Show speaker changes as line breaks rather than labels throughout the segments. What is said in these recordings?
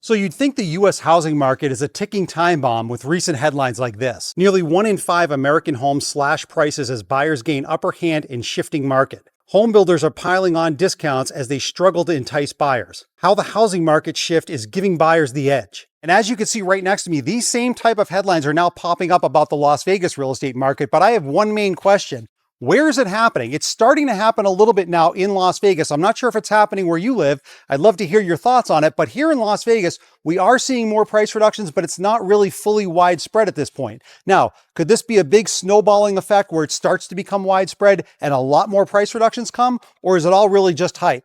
So you'd think the US housing market is a ticking time bomb with recent headlines like this. Nearly 1 in 5 American homes slash prices as buyers gain upper hand in shifting market. Home builders are piling on discounts as they struggle to entice buyers. How the housing market shift is giving buyers the edge. And as you can see right next to me, these same type of headlines are now popping up about the Las Vegas real estate market, but I have one main question. Where is it happening? It's starting to happen a little bit now in Las Vegas. I'm not sure if it's happening where you live. I'd love to hear your thoughts on it. But here in Las Vegas, we are seeing more price reductions, but it's not really fully widespread at this point. Now, could this be a big snowballing effect where it starts to become widespread and a lot more price reductions come? Or is it all really just hype?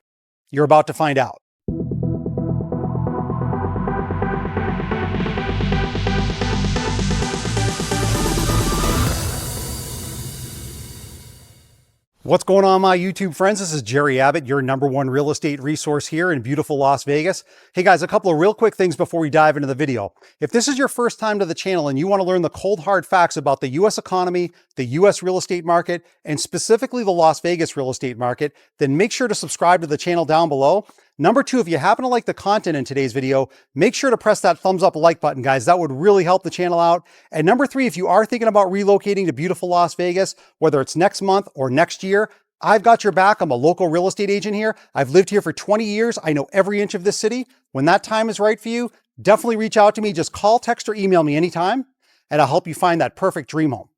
You're about to find out. What's going on, my YouTube friends? This is Jerry Abbott, your #1 real estate resource here in beautiful Las Vegas. Hey guys, a couple of real quick things before we dive into the video. If this is your first time to the channel and you want to learn the cold hard facts about the US economy, the US real estate market, and specifically the Las Vegas real estate market, then make sure to subscribe to the channel down below. Number 2, if you happen to like the content in today's video, make sure to press that thumbs up like button, guys. That would really help the channel out. And number 3, if you are thinking about relocating to beautiful Las Vegas, whether it's next month or next year, I've got your back. I'm a local real estate agent here. I've lived here for 20 years. I know every inch of this city. When that time is right for you, definitely reach out to me. Just call, text, or email me anytime, and I'll help you find that perfect dream home.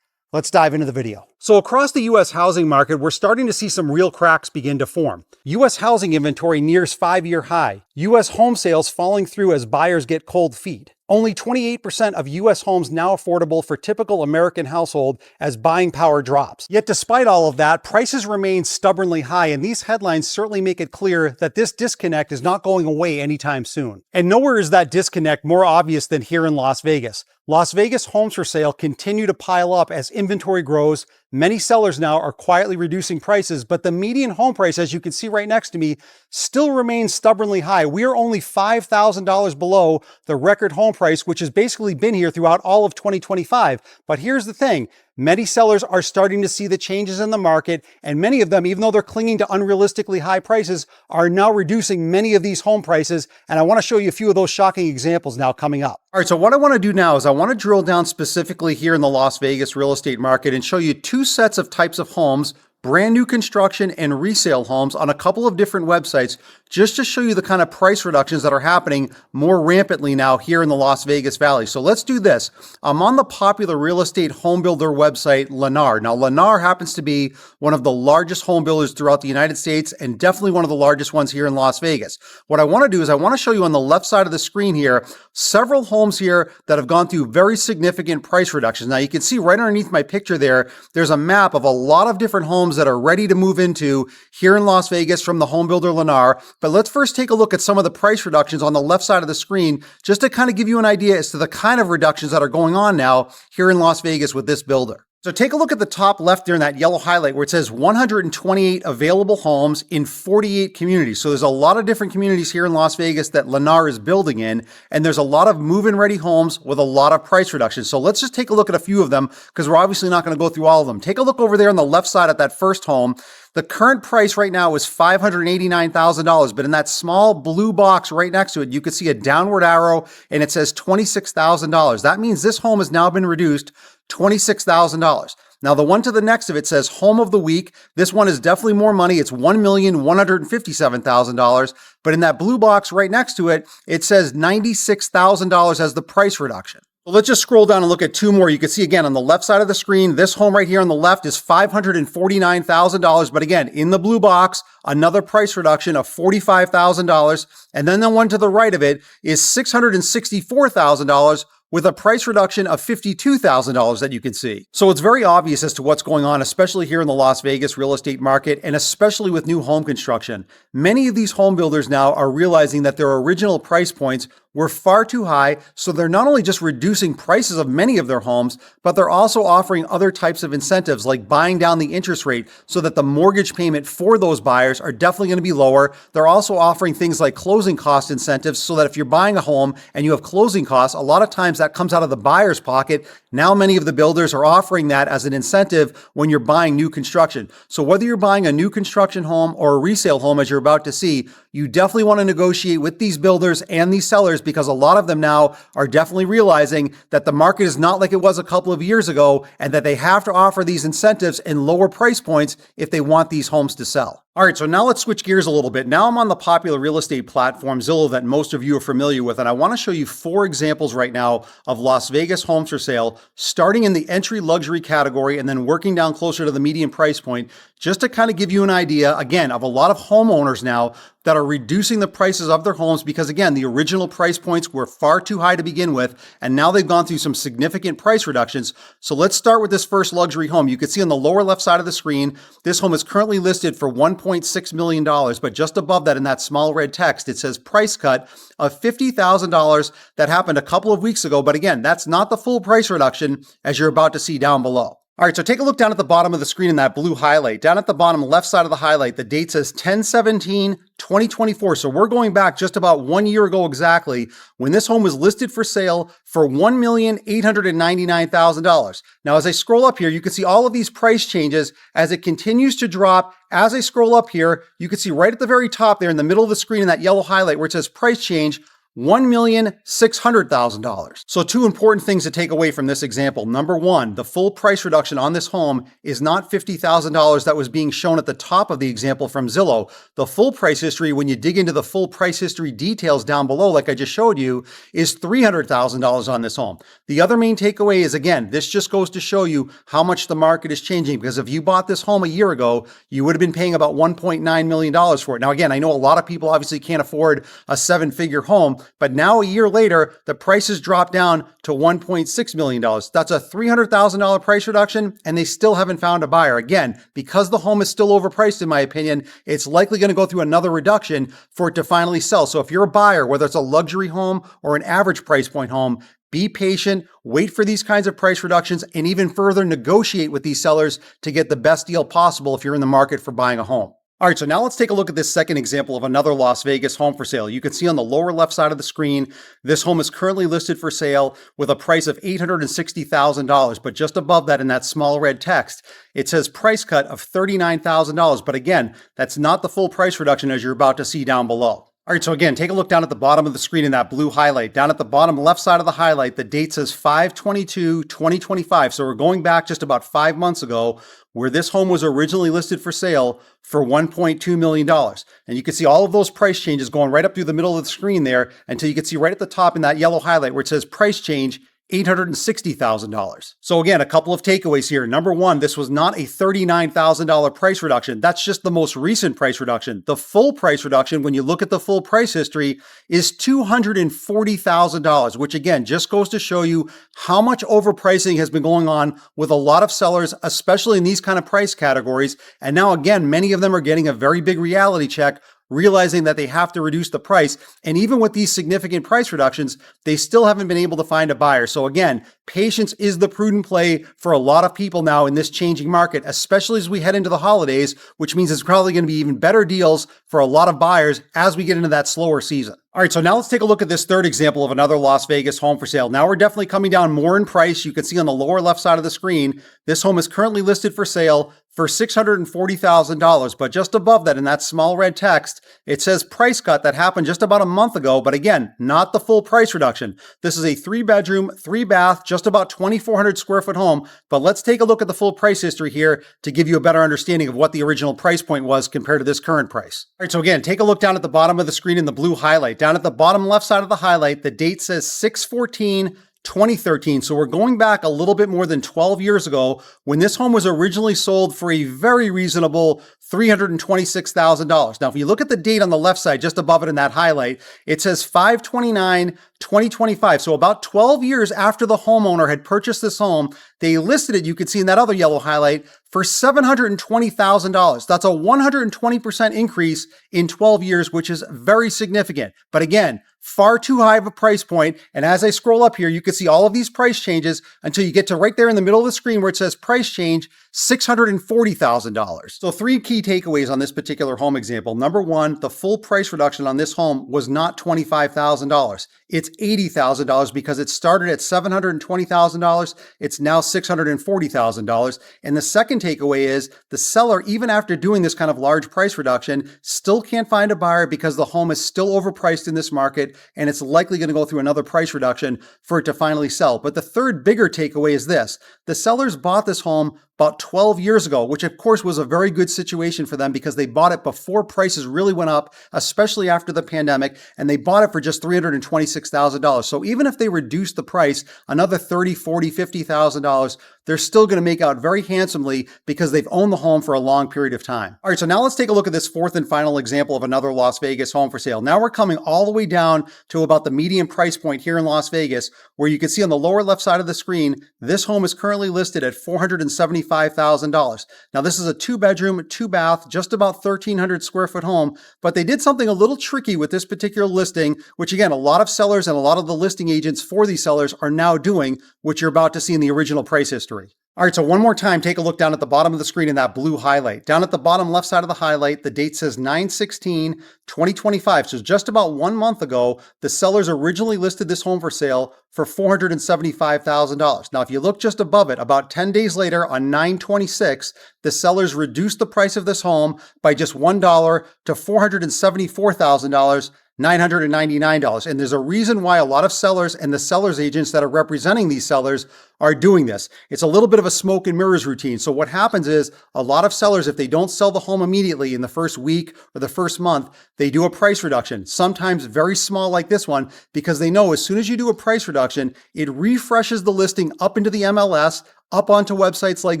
Let's dive into the video. So across the US housing market, we're starting to see some real cracks begin to form. US housing inventory nears 5-year high. US home sales falling through as buyers get cold feet. Only 28% of US homes now affordable for typical American household as buying power drops. Yet despite all of that, prices remain stubbornly high, and these headlines certainly make it clear that this disconnect is not going away anytime soon. And nowhere is that disconnect more obvious than here in Las Vegas. Las Vegas homes for sale continue to pile up as inventory grows. Many sellers now are quietly reducing prices, but the median home price, as you can see right next to me, still remains stubbornly high. We are only $5,000 below the record home price, which has basically been here throughout all of 2025. But here's the thing. Many sellers are starting to see the changes in the market, and many of them, even though they're clinging to unrealistically high prices, are now reducing many of these home prices. And I want to show you a few of those shocking examples now coming up. All right, so what I want to do now is I want to drill down specifically here in the Las Vegas real estate market and show you 2 sets of types of homes, brand new construction and resale homes on a couple of different websites, just to show you the kind of price reductions that are happening more rampantly now here in the Las Vegas Valley. So let's do this. I'm on the popular real estate home builder website, Lennar. Now, Lennar happens to be one of the largest home builders throughout the United States and definitely one of the largest ones here in Las Vegas. What I want to do is I want to show you on the left side of the screen here, several homes here that have gone through very significant price reductions. Now, you can see right underneath my picture there, there's a map of a lot of different homes that are ready to move into here in Las Vegas from the home builder Lennar. But let's first take a look at some of the price reductions on the left side of the screen, just to kind of give you an idea as to the kind of reductions that are going on now here in Las Vegas with this builder. So take a look at the top left there in that yellow highlight where it says 128 available homes in 48 communities. So there's a lot of different communities here in Las Vegas that Lennar is building in, and there's a lot of move-in ready homes with a lot of price reductions. So let's just take a look at a few of them because we're obviously not going to go through all of them. Take a look over there on the left side at that first home. The current price right now is $589,000, but in that small blue box right next to it, you can see a downward arrow and it says $26,000. That means this home has now been reduced $26,000. Now, the one to the next of it says Home of the Week. This one is definitely more money. It's $1,157,000. But in that blue box right next to it, it says $96,000 as the price reduction. Well, let's just scroll down and look at 2 more. You can see again on the left side of the screen, this home right here on the left is $549,000. But again, in the blue box, another price reduction of $45,000. And then the one to the right of it is $664,000 with a price reduction of $52,000 that you can see. So it's very obvious as to what's going on, especially here in the Las Vegas real estate market, and especially with new home construction. Many of these home builders now are realizing that their original price points were far too high, so they're not only just reducing prices of many of their homes, but they're also offering other types of incentives like buying down the interest rate so that the mortgage payment for those buyers are definitely going to be lower. They're also offering things like closing cost incentives so that if you're buying a home and you have closing costs, a lot of times that comes out of the buyer's pocket. Now many of the builders are offering that as an incentive when you're buying new construction. So whether you're buying a new construction home or a resale home, as you're about to see, you definitely want to negotiate with these builders and these sellers sellers because a lot of them now are definitely realizing that the market is not like it was a couple of years ago and that they have to offer these incentives and lower price points if they want these homes to sell. All right, so now let's switch gears a little bit. Now I'm on the popular real estate platform Zillow that most of you are familiar with, and I want to show you 4 examples right now of Las Vegas homes for sale, starting in the entry luxury category and then working down closer to the median price point, just to kind of give you an idea, again, of a lot of homeowners now that are reducing the prices of their homes because, again, the original price points were far too high to begin with, and now they've gone through some significant price reductions. So let's start with this first luxury home. You can see on the lower left side of the screen, this home is currently listed for $1.6 million, but just above that in that small red text, it says price cut of $50,000 that happened a couple of weeks ago. But again, that's not the full price reduction as you're about to see down below. All right, so take a look down at the bottom of the screen in that blue highlight. Down at the bottom left side of the highlight, the date says 10/17/2024. So we're going back just about 1 year ago exactly when this home was listed for sale for $1,899,000. Now, as I scroll up here, you can see all of these price changes as it continues to drop. As I scroll up here, you can see right at the very top there in the middle of the screen in that yellow highlight where it says price change, $1,600,000. So 2 important things to take away from this example. Number 1, the full price reduction on this home is not $50,000 that was being shown at the top of the example from Zillow. The full price history, when you dig into the full price history details down below, like I just showed you, is $300,000 on this home. The other main takeaway is, again, this just goes to show you how much the market is changing, because if you bought this home a year ago, you would have been paying about $1.9 million for it. Now, again, I know a lot of people obviously can't afford a 7-figure home, but now a year later, the prices dropped down to $1.6 million. That's a $300,000 price reduction, and they still haven't found a buyer. Again, because the home is still overpriced, in my opinion, it's likely going to go through another reduction for it to finally sell. So if you're a buyer, whether it's a luxury home or an average price point home, be patient, wait for these kinds of price reductions, and even further negotiate with these sellers to get the best deal possible if you're in the market for buying a home. All right, so now let's take a look at this second example of another Las Vegas home for sale. You can see on the lower left side of the screen, this home is currently listed for sale with a price of $860,000, but just above that in that small red text, it says price cut of $39,000. But again, that's not the full price reduction as you're about to see down below. All right, so again, take a look down at the bottom of the screen in that blue highlight. Down at the bottom left side of the highlight, the date says 5/22/2025. So we're going back just about 5 months ago where this home was originally listed for sale for $1.2 million. And you can see all of those price changes going right up through the middle of the screen there until you can see right at the top in that yellow highlight where it says price change, $860,000. So again, a couple of takeaways here. Number 1, this was not a $39,000 price reduction. That's just the most recent price reduction. The full price reduction, when you look at the full price history, is $240,000, which again, just goes to show you how much overpricing has been going on with a lot of sellers, especially in these kind of price categories. And now again, many of them are getting a very big reality check, realizing that they have to reduce the price. And even with these significant price reductions, they still haven't been able to find a buyer. So again, patience is the prudent play for a lot of people now in this changing market, especially as we head into the holidays, which means it's probably going to be even better deals for a lot of buyers as we get into that slower season. All right, so now let's take a look at this third example of another Las Vegas home for sale. Now we're definitely coming down more in price. You can see on the lower left side of the screen, this home is currently listed for sale for $640,000, but just above that in that small red text, it says price cut that happened just about a month ago, but again, not the full price reduction. This is a 3-bedroom, 3-bath, just about 2,400 square foot home, but let's take a look at the full price history here to give you a better understanding of what the original price point was compared to this current price. All right, so again, take a look down at the bottom of the screen in the blue highlight. Down at the bottom left side of the highlight, the date says 6/14/2013. So we're going back a little bit more than 12 years ago when this home was originally sold for a very reasonable $326,000. Now, if you look at the date on the left side, just above it in that highlight, it says 5/29/2025. So about 12 years after the homeowner had purchased this home, they listed it, you can see in that other yellow highlight, for $720,000. That's a 120% increase in 12 years, which is very significant. But again, far too high of a price point. And as I scroll up here, you can see all of these price changes until you get to right there in the middle of the screen where it says price change, $640,000. So 3 key takeaways on this particular home example. Number one, the full price reduction on this home was not $25,000. It's $80,000 because it started at $720,000. It's now $640,000. And the second takeaway is the seller, even after doing this kind of large price reduction, still can't find a buyer because the home is still overpriced in this market and it's likely going to go through another price reduction for it to finally sell. But the third bigger takeaway is this. The sellers bought this home about 12 years ago, which of course was a very good situation for them because they bought it before prices really went up, especially after the pandemic, and they bought it for just $326,000. So even if they reduce the price another $30,000, $40,000, $50,000, they're still going to make out very handsomely because they've owned the home for a long period of time. All right, so now let's take a look at this fourth and final example of another Las Vegas home for sale. Now we're coming all the way down to about the median price point here in Las Vegas, where you can see on the lower left side of the screen, this home is currently listed at $475,000. Now this is a 2-bedroom, 2-bath, just about 1,300 square foot home, but they did something a little tricky with this particular listing, which again, a lot of sellers and a lot of the listing agents for these sellers are now doing, which you're about to see in the original price history. All right, so one more time, take a look down at the bottom of the screen in that blue highlight. Down at the bottom left side of the highlight, the date says 9/16/2025. So just about 1 month ago, the sellers originally listed this home for sale for $475,000. Now, if you look just above it, about 10 days later on 9/26, the sellers reduced the price of this home by just $1 to $474,000. $999. And there's a reason why a lot of sellers and the sellers agents that are representing these sellers are doing this. It's a little bit of a smoke and mirrors routine. So what happens is a lot of sellers, if they don't sell the home immediately in the first week or the first month, they do a price reduction, sometimes very small like this one, because they know as soon as you do a price reduction, it refreshes the listing up into the MLS, up onto websites like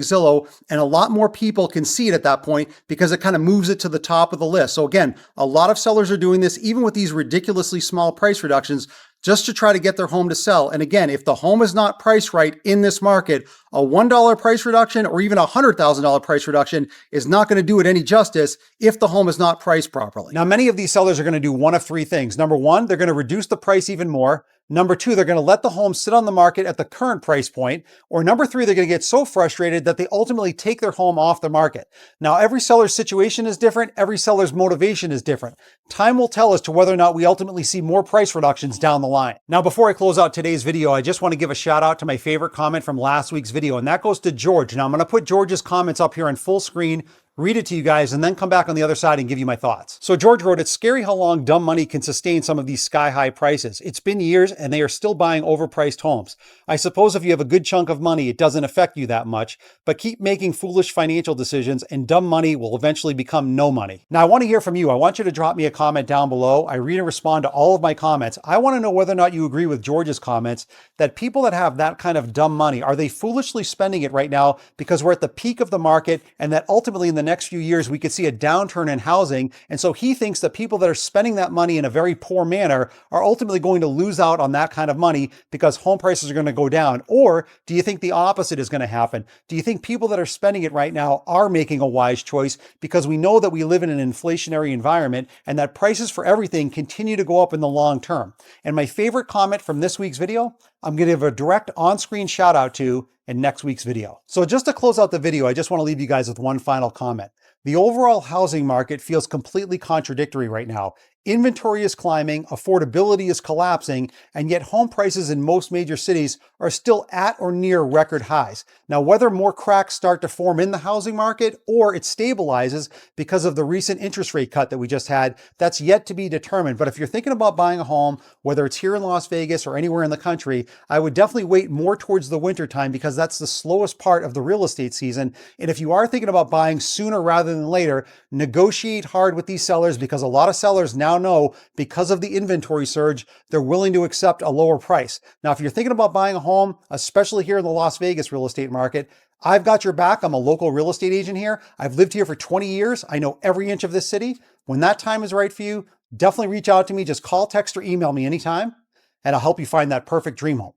Zillow, and a lot more people can see it at that point because it kind of moves it to the top of the list. So again, a lot of sellers are doing this, even with these ridiculously small price reductions, just to try to get their home to sell. And again, if the home is not priced right in this market, a $1 price reduction or even a $100,000 price reduction is not going to do it any justice if the home is not priced properly. Now, many of these sellers are going to do one of three things. Number one, they're going to reduce the price even more. Number two, they're going to let the home sit on the market at the current price point. Or number three, they're going to get so frustrated that they ultimately take their home off the market. Now, every seller's situation is different. Every seller's motivation is different. Time will tell as to whether or not we ultimately see more price reductions down the line. Now, before I close out today's video, I just want to give a shout out to my favorite comment from last week's video, and that goes to George. Now, I'm going to put George's comments up here in full screen, read it to you guys, and then come back on the other side and give you my thoughts. So George wrote, "It's scary how long dumb money can sustain some of these sky-high prices. It's been years and they are still buying overpriced homes. I suppose if you have a good chunk of money, it doesn't affect you that much, but keep making foolish financial decisions and dumb money will eventually become no money." Now, I want to hear from you. I want you to drop me a comment down below. I read and respond to all of my comments. I want to know whether or not you agree with George's comments that people that have that kind of dumb money, are they foolishly spending it right now because we're at the peak of the market and that ultimately in the next few years, we could see a downturn in housing. And so he thinks that people that are spending that money in a very poor manner are ultimately going to lose out on that kind of money because home prices are going to go down. Or do you think the opposite is going to happen? Do you think people that are spending it right now are making a wise choice because we know that we live in an inflationary environment and that prices for everything continue to go up in the long term? And my favorite comment from this week's video, I'm going to give a direct on-screen shout out to in next week's video. So just to close out the video, I just want to leave you guys with one final comment. The overall housing market feels completely contradictory right now. Inventory is climbing, affordability is collapsing, and yet home prices in most major cities are still at or near record highs. Now, whether more cracks start to form in the housing market or it stabilizes because of the recent interest rate cut that we just had, that's yet to be determined. But if you're thinking about buying a home, whether it's here in Las Vegas or anywhere in the country, I would definitely wait more towards the winter time because that's the slowest part of the real estate season. And if you are thinking about buying sooner rather than later, negotiate hard with these sellers because a lot of sellers now know because of the inventory surge, they're willing to accept a lower price. Now, if you're thinking about buying a home, especially here in the Las Vegas real estate market, I've got your back. I'm a local real estate agent here. I've lived here for 20 years. I know every inch of this city. When that time is right for you, definitely reach out to me. Just call, text, or email me anytime, and I'll help you find that perfect dream home.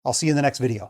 I'll see you in the next video.